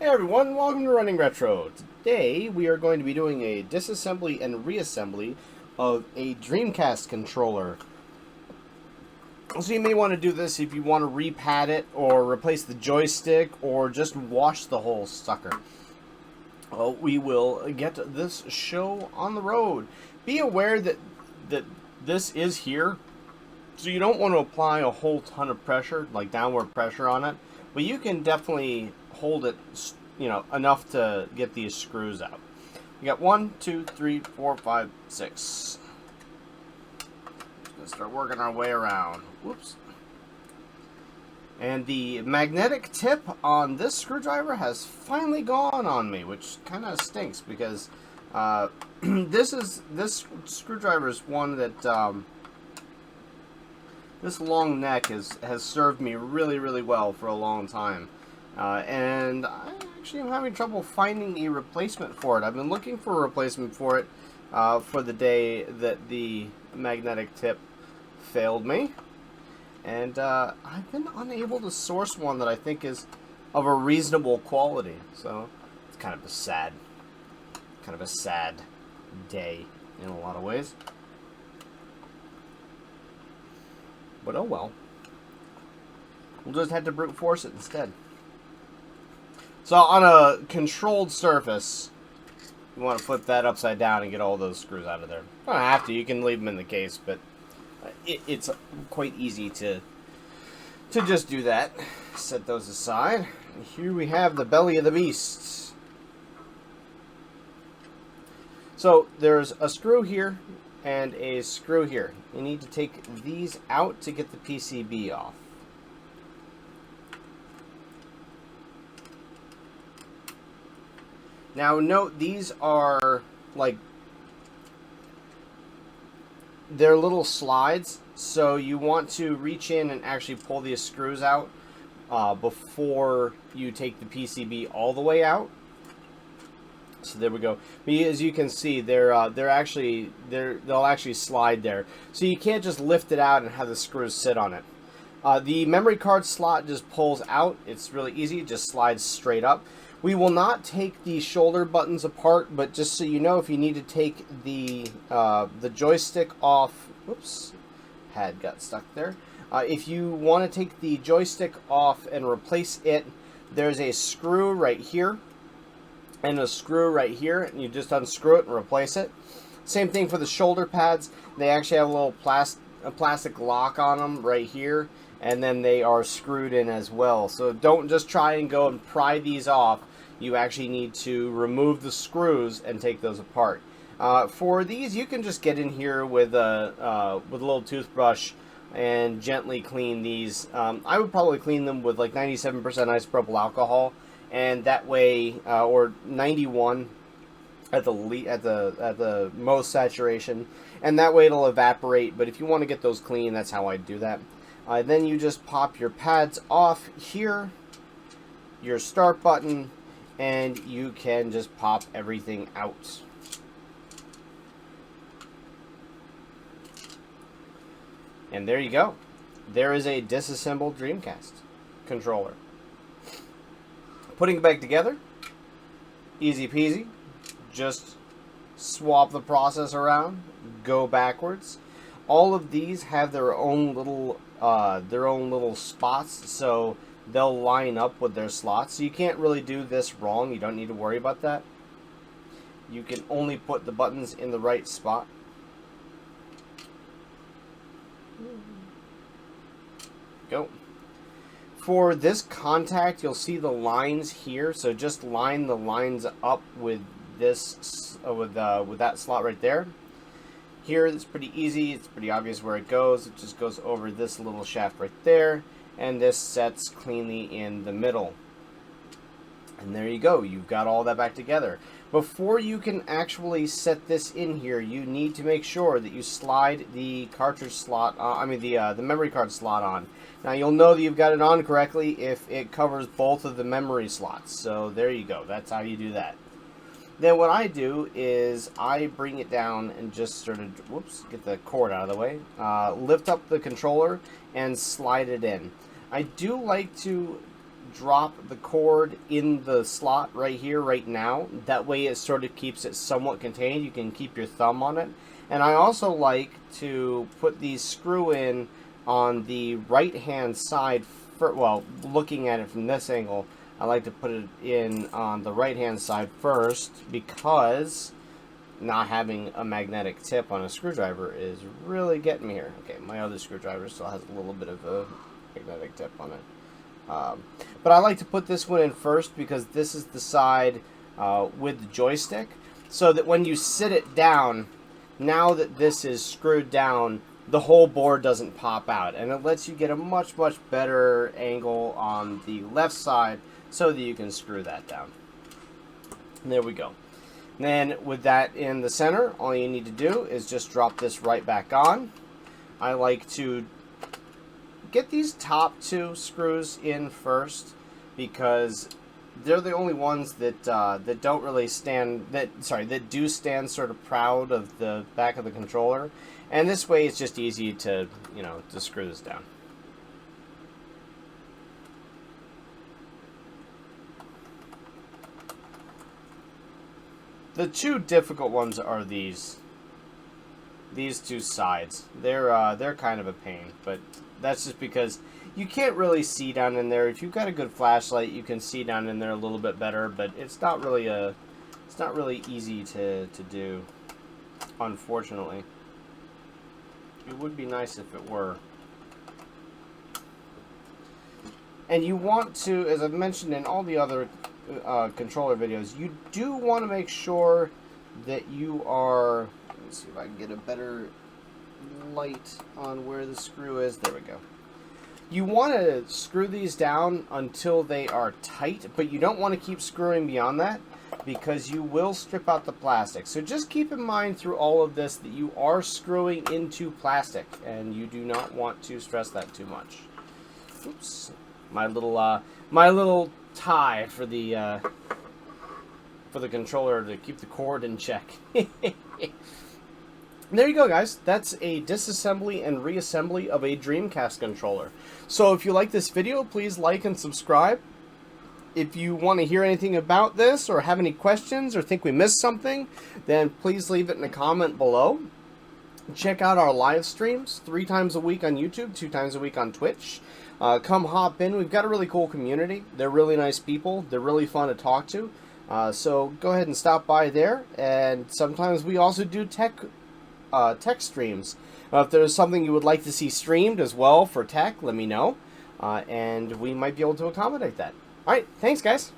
Hey everyone, welcome to Running Retro. Today we are going to be doing a disassembly and reassembly of a Dreamcast controller. So you may want to do this if you want to repad it or replace the joystick or just wash the whole sucker. We will get this show on the road. Be aware that this is here, so you don't want to apply a whole ton of pressure, like downward pressure on it, but you can definitely hold it, you know, enough to get these screws out. We got 1, 2, 3, 4, 5, 6. Let's start working our way around. Whoops. And the magnetic tip on this screwdriver has finally gone on me, which kind of stinks because this screwdriver is one that this long neck has served me really well for a long time. And I actually am having trouble finding a replacement for it. I've been looking for a replacement for it for the day that the magnetic tip failed me. And I've been unable to source one that I think is of a reasonable quality. So it's kind of a sad day in a lot of ways. But oh well. We'll just have to brute force it instead. So on a controlled surface, you want to flip that upside down and get all those screws out of there. You don't have to, you can leave them in the case, but it's quite easy to just do that. Set those aside. Here we have the belly of the beast. So there's a screw here and a screw here. You need to take these out to get the PCB off. Now note, these are like, they're little slides, so you want to reach in and actually pull these screws out before you take the PCB all the way out. So there we go. But as you can see, they'll actually slide there. So you can't just lift it out and have the screws sit on it. The memory card slot just pulls out. It's really easy. It just slides straight up. We will not take the shoulder buttons apart, but just so you know, if you need to take the joystick off, oops, pad got stuck there. If you want to take the joystick off and replace it, there's a screw right here and a screw right here, and you just unscrew it and replace it. Same thing for the shoulder pads. They actually have a little plastic lock on them right here, and then they are screwed in as well. So don't just try and go and pry these off. You actually need to remove the screws and take those apart. For these, you can just get in here with a little toothbrush and gently clean these. I would probably clean them with like 97% isopropyl alcohol, and that way, or 91 at the most saturation, and that way it'll evaporate. But if you want to get those clean, that's how I do that. Then you just pop your pads off here, your start button, and you can just pop everything out. And there you go. There is a disassembled Dreamcast controller. Putting it back together, easy peasy. Just swap the process around, go backwards. All of these have their own little spots, so they'll line up with their slots. So you can't really do this wrong. You don't need to worry about that. You can only put the buttons in the right spot. Go. For this contact, you'll see the lines here. So just line the lines up with this, with that slot right there. Here, it's pretty easy. It's pretty obvious where it goes. It just goes over this little shaft right there, and this sets cleanly in the middle. And there you go. You've got all that back together. Before you can actually set this in here, you need to make sure that you slide the cartridge slot, the memory card slot on. Now you'll know that you've got it on correctly if it covers both of the memory slots. So there you go. That's how you do that. Then what I do is I bring it down and just sort of, whoops, get the cord out of the way, lift up the controller and slide it in. I do like to drop the cord in the slot right here, right now. That way it sort of keeps it somewhat contained. You can keep your thumb on it. And I also like to put these screw in on the right hand side. Well, looking at it from this angle, I like to put it in on the right hand side first, because not having a magnetic tip on a screwdriver is really getting me here. Okay, my other screwdriver still has a little bit of a magnetic tip on it. But I like to put this one in first because this is the side with the joystick, so that when you sit it down, now that this is screwed down, the whole board doesn't pop out, and it lets you get a much better angle on the left side so that you can screw that down. And there we go. And then with that in the center, all you need to do is just drop this right back on. I like to get these top two screws in first because they're the only ones that that don't really stand, that do stand sort of proud of the back of the controller, and this way it's just easy to, you know, to screw this down. The two difficult ones are these two sides. They're kind of a pain, but that's just because you can't really see down in there. If you've got a good flashlight, you can see down in there a little bit better, but it's not really easy to do, unfortunately. It would be nice if it were. And you want to, as I've mentioned in all the other controller videos, you do want to make sure that you are, let me see if I can get a better light on where the screw is. There we go. You want to screw these down until they are tight, but you don't want to keep screwing beyond that because you will strip out the plastic. So just keep in mind through all of this that you are screwing into plastic, and you do not want to stress that too much. Oops. My little tie for the controller to keep the cord in check. There you go, guys. That's a disassembly and reassembly of a Dreamcast controller. So if you like this video, please like and subscribe. If you want to hear anything about this or have any questions or think we missed something, then please leave it in a comment below. Check out our live streams 3 times a week on YouTube, 2 times a week on Twitch. Come hop in. We've got a really cool community. They're really nice people. They're really fun to talk to. So go ahead and stop by there. And sometimes we also do tech streams. If there's something you would like to see streamed as well for tech, let me know. And we might be able to accommodate that. Alright, thanks guys.